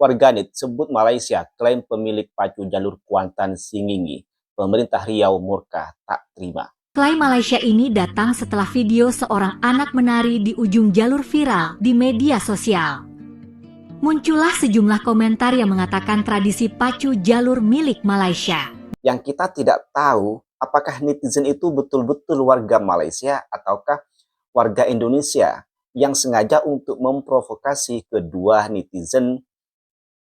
Warganet sebut Malaysia klaim pemilik pacu jalur Kuantan Singingi. Pemerintah Riau murka tak terima. Klaim Malaysia ini datang setelah video seorang anak menari di ujung jalur viral di media sosial. Muncullah sejumlah komentar yang mengatakan tradisi pacu jalur milik Malaysia. Yang kita tidak tahu apakah netizen itu betul-betul warga Malaysia ataukah warga Indonesia yang sengaja untuk memprovokasi kedua netizen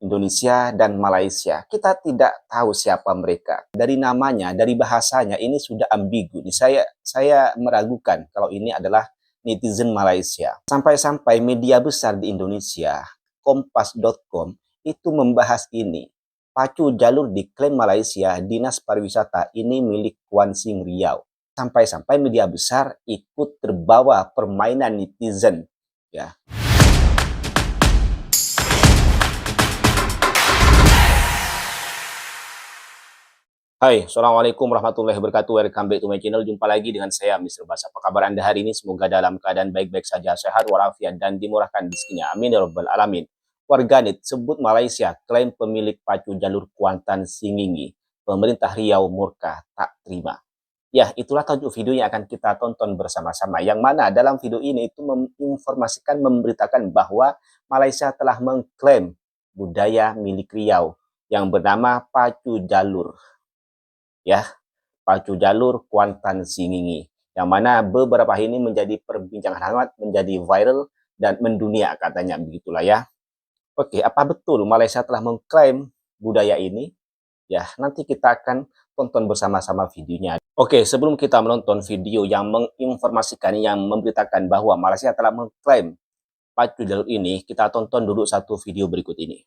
Indonesia dan Malaysia. Kita tidak tahu siapa mereka. Dari namanya, dari bahasanya ini sudah ambigu. Saya meragukan kalau ini adalah netizen Malaysia. Sampai-sampai media besar di Indonesia, Kompas.com, itu membahas ini. Pacu jalur diklaim Malaysia, Dinas Pariwisata ini milik Kuan Sing Riau. Sampai-sampai media besar ikut terbawa permainan netizen, ya. Hai, Assalamualaikum warahmatullahi wabarakatuh. Welcome back to my channel. Jumpa lagi dengan saya, Mr. Bas. Apa kabar Anda hari ini? Semoga dalam keadaan baik-baik saja, sehat walafiat, dan dimurahkan rezekinya. Amin ya rabbal alamin. Warganet sebut Malaysia klaim pemilik pacu jalur Kuantan Singingi. Pemerintah Riau murka tak terima. Ya, itulah tajuk video yang akan kita tonton bersama-sama. Yang mana dalam video ini itu menginformasikan, memberitakan bahwa Malaysia telah mengklaim budaya milik Riau yang bernama pacu jalur. Ya, pacu jalur Kuantan Singingi, yang mana beberapa hari ini menjadi perbincangan hangat, menjadi viral dan mendunia katanya, begitulah ya. Oke, apa betul Malaysia telah mengklaim budaya ini? Ya, nanti kita akan tonton bersama-sama videonya. Oke, sebelum kita menonton video yang menginformasikan, yang memberitakan bahwa Malaysia telah mengklaim pacu jalur ini, kita tonton dulu satu video berikut ini.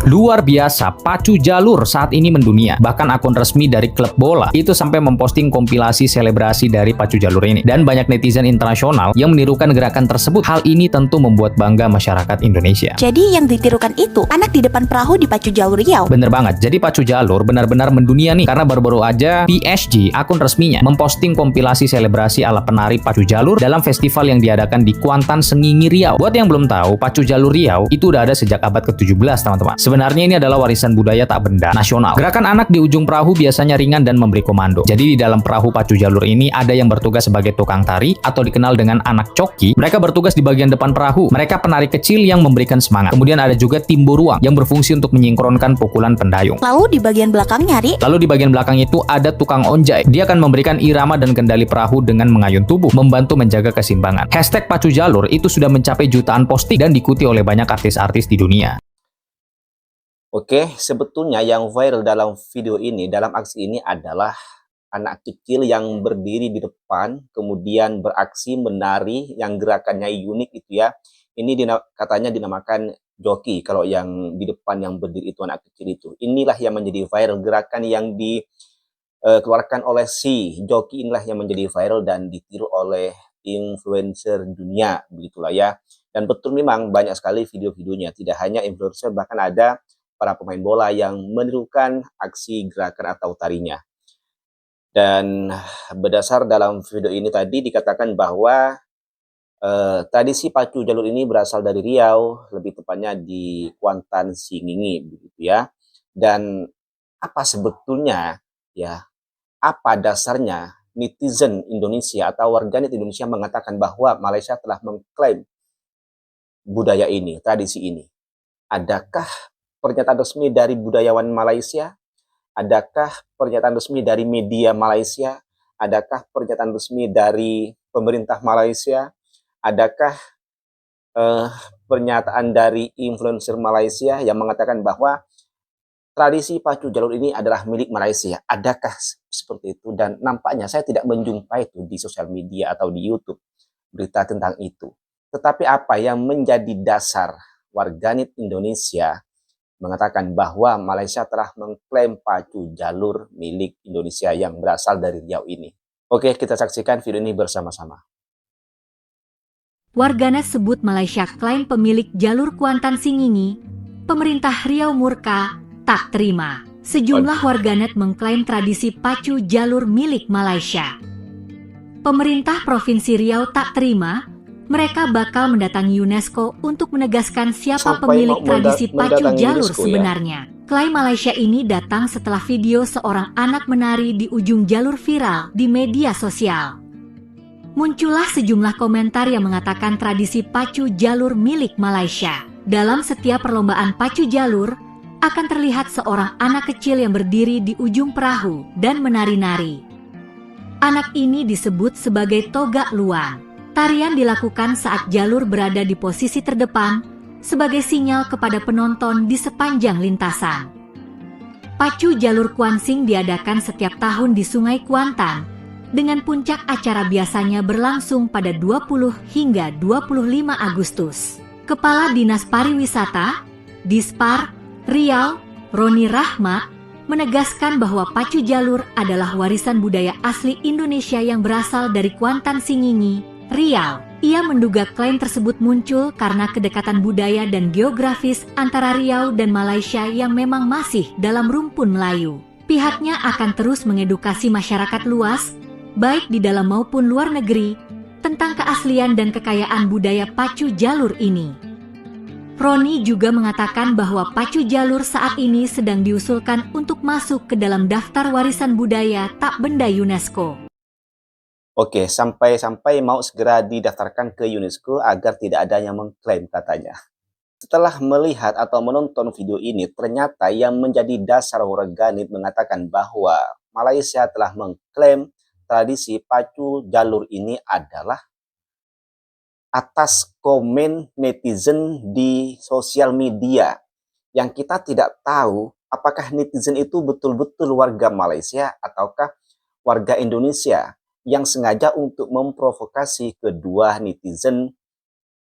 Luar biasa, pacu jalur saat ini mendunia. Bahkan akun resmi dari klub bola itu sampai memposting kompilasi selebrasi dari pacu jalur ini. Dan banyak netizen internasional yang menirukan gerakan tersebut. Hal ini tentu membuat bangga masyarakat Indonesia. Jadi yang ditirukan itu anak di depan perahu di pacu jalur Riau. Bener banget, jadi pacu jalur benar-benar mendunia nih. Karena baru-baru aja PSG, akun resminya, memposting kompilasi selebrasi ala penari pacu jalur dalam festival yang diadakan di Kuantan Singingi Riau. Buat yang belum tahu, pacu jalur Riau itu udah ada sejak abad ke-17 teman-teman. Sebenarnya ini adalah warisan budaya tak benda nasional. Gerakan anak di ujung perahu biasanya ringan dan memberi komando. Jadi di dalam perahu pacu jalur ini ada yang bertugas sebagai tukang tari atau dikenal dengan anak coki. Mereka bertugas di bagian depan perahu. Mereka penari kecil yang memberikan semangat. Kemudian ada juga tim buruang yang berfungsi untuk menyingkronkan pukulan pendayung. Lalu di bagian belakangnya, Lalu di bagian belakang itu ada tukang onjai. Dia akan memberikan irama dan kendali perahu dengan mengayun tubuh, membantu menjaga keseimbangan. Hashtag pacu jalur itu sudah mencapai jutaan posting dan diikuti oleh banyak artis-artis di dunia. Oke, sebetulnya yang viral dalam video ini, dalam aksi ini adalah anak kecil yang berdiri di depan, kemudian beraksi menari, yang gerakannya unik itu ya. Ini katanya dinamakan joki, kalau yang di depan yang berdiri itu anak kecil itu. Inilah yang menjadi viral, gerakan yang dikeluarkan oleh si joki inilah yang menjadi viral dan ditiru oleh influencer dunia, begitulah ya. Dan betul memang banyak sekali video-videonya, tidak hanya influencer, bahkan ada para pemain bola yang menirukan aksi gerakan atau tarinya. Dan berdasar dalam video ini tadi dikatakan bahwa tradisi pacu jalur ini berasal dari Riau, lebih tepatnya di Kuantan Singingi, begitu ya. Dan apa sebetulnya ya, apa dasarnya netizen Indonesia atau warganet Indonesia mengatakan bahwa Malaysia telah mengklaim budaya ini, tradisi ini? Adakah pernyataan resmi dari budayawan Malaysia? Adakah pernyataan resmi dari media Malaysia? Adakah pernyataan resmi dari pemerintah Malaysia? Adakah pernyataan dari influencer Malaysia yang mengatakan bahwa tradisi pacu jalur ini adalah milik Malaysia? Adakah seperti itu? Dan nampaknya saya tidak menjumpai itu di sosial media atau di YouTube berita tentang itu. Tetapi apa yang menjadi dasar warganet Indonesia mengatakan bahwa Malaysia telah mengklaim pacu jalur milik Indonesia yang berasal dari Riau ini? Oke, kita saksikan video ini bersama-sama. Warganet sebut Malaysia klaim pemilik jalur Kuantan Singingi. Pemerintah Riau murka tak terima. Sejumlah warganet mengklaim tradisi pacu jalur milik Malaysia. Pemerintah Provinsi Riau tak terima Mereka bakal mendatangi UNESCO untuk menegaskan siapa Sampai pemilik mau tradisi pacu mendatangi jalur UNESCO ya? sebenarnya. Klaim Malaysia ini datang setelah video seorang anak menari di ujung jalur viral di media sosial. Muncullah sejumlah komentar yang mengatakan tradisi pacu jalur milik Malaysia. Dalam setiap perlombaan pacu jalur, akan terlihat seorang anak kecil yang berdiri di ujung perahu dan menari-nari. Anak ini disebut sebagai Togak Luan. Tarian dilakukan saat jalur berada di posisi terdepan, sebagai sinyal kepada penonton di sepanjang lintasan. Pacu jalur Kuansing diadakan setiap tahun di Sungai Kuantan, dengan puncak acara biasanya berlangsung pada 20 hingga 25 Agustus. Kepala Dinas Pariwisata, Dispar, Riau, Roni Rahmat, menegaskan bahwa pacu jalur adalah warisan budaya asli Indonesia yang berasal dari Kuantan Singingi, Riau. Ia menduga klaim tersebut muncul karena kedekatan budaya dan geografis antara Riau dan Malaysia yang memang masih dalam rumpun Melayu. Pihaknya akan terus mengedukasi masyarakat luas, baik di dalam maupun luar negeri, tentang keaslian dan kekayaan budaya pacu jalur ini. Roni juga mengatakan bahwa pacu jalur saat ini sedang diusulkan untuk masuk ke dalam daftar warisan budaya tak benda UNESCO. Oke, sampai mau segera didaftarkan ke UNESCO agar tidak ada yang mengklaim katanya. Setelah melihat atau menonton video ini, ternyata yang menjadi dasar warganet mengatakan bahwa Malaysia telah mengklaim tradisi pacu jalur ini adalah atas komen netizen di sosial media yang kita tidak tahu apakah netizen itu betul-betul warga Malaysia ataukah warga Indonesia yang sengaja untuk memprovokasi kedua netizen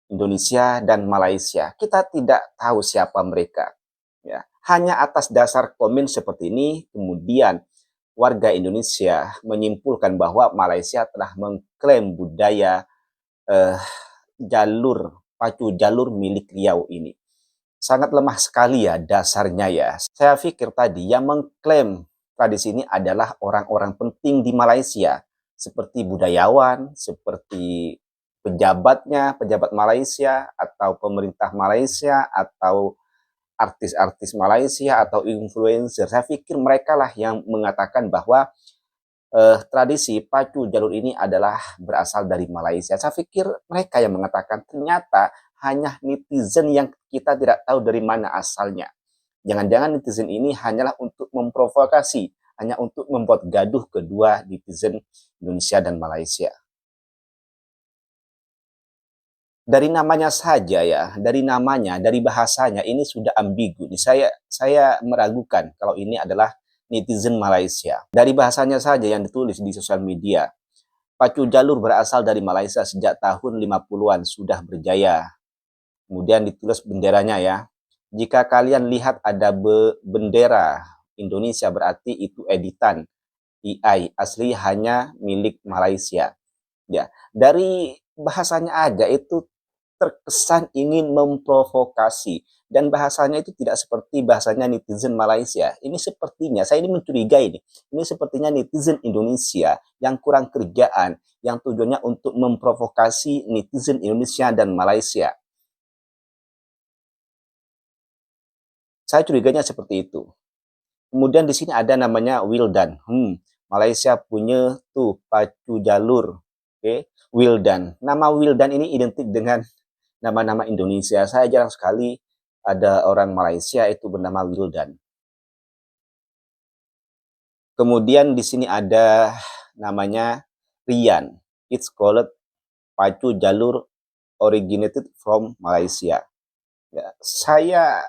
Indonesia dan Malaysia. Kita tidak tahu siapa mereka. Ya, hanya atas dasar komen seperti ini, kemudian warga Indonesia menyimpulkan bahwa Malaysia telah mengklaim budaya pacu jalur milik Riau ini. Sangat lemah sekali ya dasarnya ya. Saya pikir tadi yang mengklaim tradisi ini adalah orang-orang penting di Malaysia, seperti budayawan, seperti pejabatnya, pejabat Malaysia, atau pemerintah Malaysia, atau artis-artis Malaysia, atau influencer. Saya pikir mereka lah yang mengatakan bahwa tradisi pacu jalur ini adalah berasal dari Malaysia. Saya pikir mereka yang mengatakan, ternyata hanya netizen yang kita tidak tahu dari mana asalnya. Jangan-jangan netizen ini hanyalah untuk memprovokasi, hanya untuk membuat gaduh kedua netizen Indonesia dan Malaysia. Dari namanya saja ya, dari bahasanya ini sudah ambigu. Saya meragukan kalau ini adalah netizen Malaysia. Dari bahasanya saja yang ditulis di sosial media, pacu jalur berasal dari Malaysia sejak tahun 50-an, sudah berjaya. Kemudian ditulis benderanya ya. Jika kalian lihat ada bendera Indonesia berarti itu editan AI, asli hanya milik Malaysia. Ya, dari bahasanya aja itu terkesan ingin memprovokasi, dan bahasanya itu tidak seperti bahasanya netizen Malaysia. Ini sepertinya, saya ini mencurigai ini sepertinya netizen Indonesia yang kurang kerjaan, yang tujuannya untuk memprovokasi netizen Indonesia dan Malaysia. Saya curiganya seperti itu. Kemudian di sini ada namanya Wildan. Malaysia punya tuh pacu jalur. Oke, Wildan. Nama Wildan ini identik dengan nama-nama Indonesia. Saya jarang sekali ada orang Malaysia itu bernama Wildan. Kemudian di sini ada namanya Rian. It's called pacu jalur originated from Malaysia. Ya, saya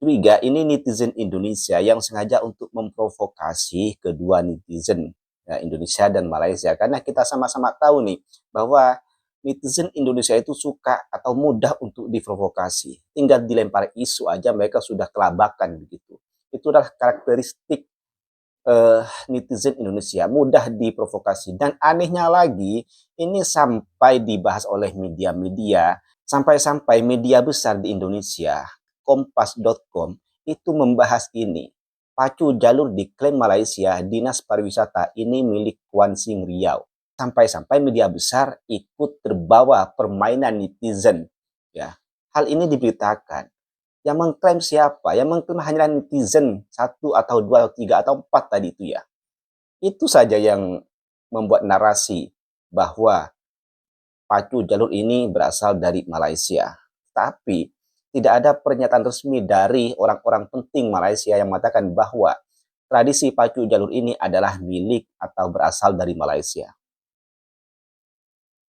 curiga ini netizen Indonesia yang sengaja untuk memprovokasi kedua netizen ya, Indonesia dan Malaysia. Karena kita sama-sama tahu nih bahwa netizen Indonesia itu suka atau mudah untuk diprovokasi. Tinggal dilempar isu aja mereka sudah kelabakan begitu. Itu adalah karakteristik netizen Indonesia, mudah diprovokasi. Dan anehnya lagi, ini sampai dibahas oleh media-media, sampai-sampai media besar di Indonesia, Kompas.com itu membahas ini. Pacu jalur diklaim Malaysia, Dinas Pariwisata ini milik Kuansing Riau. sampai-sampai media besar ikut terbawa permainan netizen. Ya, hal ini diberitakan. Yang mengklaim siapa? Yang mengklaim hanyalah netizen 1 atau 2 atau 3 atau 4 tadi itu ya. Itu saja yang membuat narasi bahwa pacu jalur ini berasal dari Malaysia. Tapi tidak ada pernyataan resmi dari orang-orang penting Malaysia yang mengatakan bahwa tradisi pacu jalur ini adalah milik atau berasal dari Malaysia.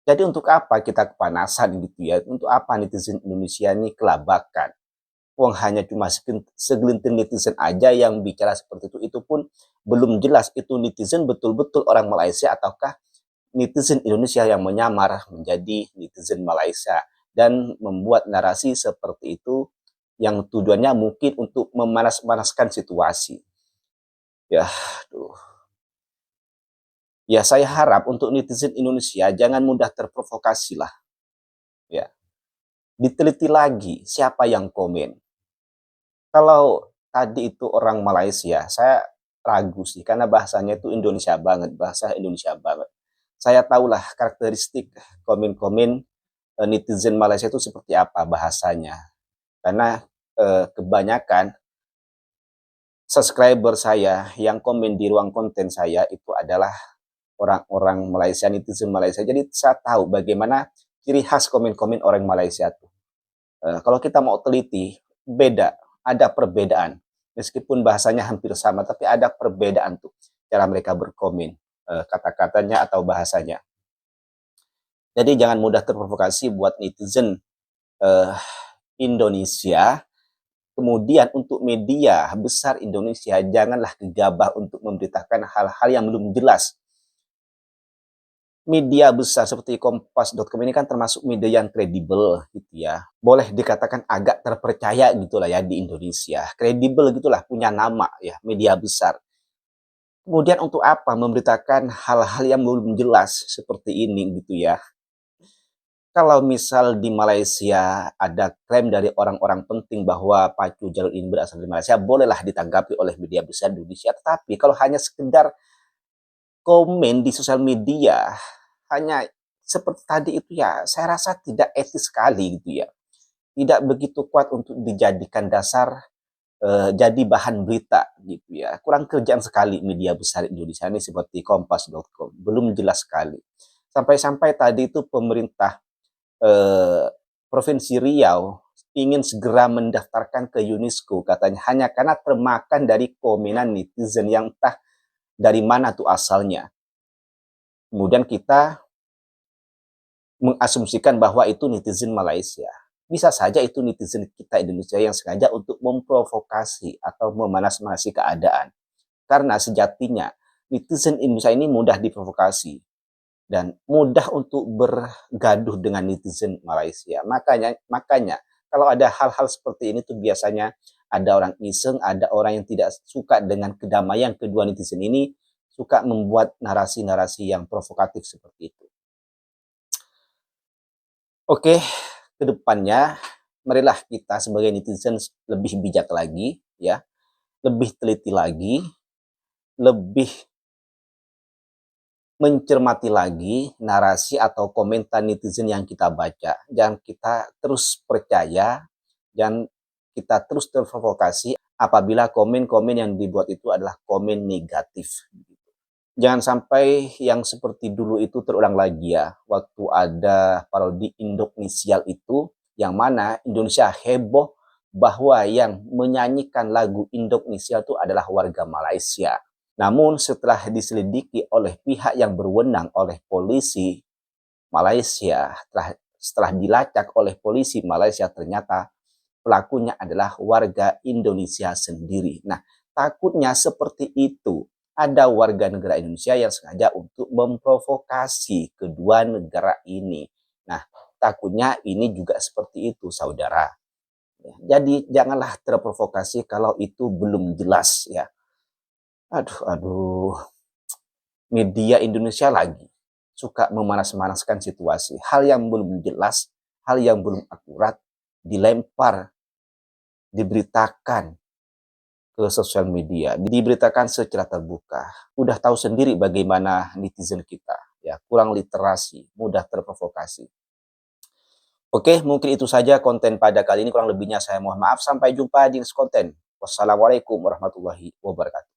Jadi untuk apa kita kepanasan gitu ya? Untuk apa netizen Indonesia ini kelabakan? Wong hanya cuma segelintir netizen aja yang bicara seperti itu pun belum jelas itu netizen betul-betul orang Malaysia ataukah netizen Indonesia yang menyamar menjadi netizen Malaysia dan membuat narasi seperti itu yang tujuannya mungkin untuk memanas-manaskan situasi. Ya, aduh. Ya saya harap untuk netizen Indonesia jangan mudah terprovokasi lah. Ya, diteliti lagi siapa yang komen. Kalau tadi itu orang Malaysia, saya ragu sih karena bahasanya itu Indonesia banget, bahasa Indonesia banget. Saya tahulah karakteristik komen-komen netizen Malaysia itu seperti apa bahasanya. Karena kebanyakan subscriber saya yang komen di ruang konten saya itu adalah orang-orang Malaysia, netizen Malaysia. Jadi saya tahu bagaimana ciri khas komen-komen orang Malaysia itu. Kalau kita mau teliti, beda, ada perbedaan. Meskipun bahasanya hampir sama, tapi ada perbedaan tuh cara mereka berkomen, kata-katanya atau bahasanya. Jadi jangan mudah terprovokasi buat netizen Indonesia. Kemudian untuk media besar Indonesia, janganlah gegabah untuk memberitakan hal-hal yang belum jelas. Media besar seperti Kompas.com ini kan termasuk media yang kredibel gitu ya. Boleh dikatakan agak terpercaya gitulah ya di Indonesia. Kredibel gitulah, punya nama ya, media besar. Kemudian untuk apa memberitakan hal-hal yang belum jelas seperti ini gitu ya. Kalau misal di Malaysia ada klaim dari orang-orang penting bahwa pacu jalur ini berasal dari Malaysia, bolehlah ditanggapi oleh media besar Indonesia. Tetapi kalau hanya sekedar komen di sosial media, hanya seperti tadi itu ya, saya rasa tidak etis sekali gitu ya. Tidak begitu kuat untuk dijadikan dasar jadi bahan berita gitu ya. Kurang kerjaan sekali media besar Indonesia ini seperti Kompas.com. Belum jelas sekali. Sampai-sampai tadi itu pemerintah Provinsi Riau ingin segera mendaftarkan ke UNESCO katanya hanya karena termakan dari komenan netizen yang entah dari mana tuh asalnya. Kemudian kita mengasumsikan bahwa itu netizen Malaysia. Bisa saja itu netizen kita Indonesia yang sengaja untuk memprovokasi atau memanas-manasi keadaan. Karena sejatinya netizen Indonesia ini mudah diprovokasi dan mudah untuk bergaduh dengan netizen Malaysia. Makanya kalau ada hal-hal seperti ini tuh biasanya ada orang iseng, ada orang yang tidak suka dengan kedamaian kedua netizen ini, suka membuat narasi-narasi yang provokatif seperti itu. Oke, kedepannya marilah kita sebagai netizen lebih bijak lagi, ya, lebih teliti lagi, lebih mencermati lagi narasi atau komentar netizen yang kita baca. Jangan kita terus percaya dan kita terus terprovokasi apabila komen-komen yang dibuat itu adalah komen negatif. Jangan sampai yang seperti dulu itu terulang lagi ya. Waktu ada parodi Indonesial itu, yang mana Indonesia heboh bahwa yang menyanyikan lagu Indonesia itu adalah warga Malaysia. Namun setelah diselidiki oleh pihak yang berwenang oleh polisi Malaysia, setelah dilacak oleh polisi Malaysia, ternyata pelakunya adalah warga Indonesia sendiri. Nah, takutnya seperti itu. Ada warga negara Indonesia yang sengaja untuk memprovokasi kedua negara ini. Nah, takutnya ini juga seperti itu, saudara. Jadi janganlah terprovokasi kalau itu belum jelas ya. Aduh, media Indonesia lagi suka memanas-manaskan situasi. Hal yang belum jelas, hal yang belum akurat, dilempar, diberitakan ke sosial media, diberitakan secara terbuka. Udah tahu sendiri bagaimana netizen kita. ya, kurang literasi, mudah terprovokasi. Oke, mungkin itu saja konten pada kali ini. Kurang lebihnya saya mohon maaf. Sampai jumpa di next konten. Wassalamualaikum warahmatullahi wabarakatuh.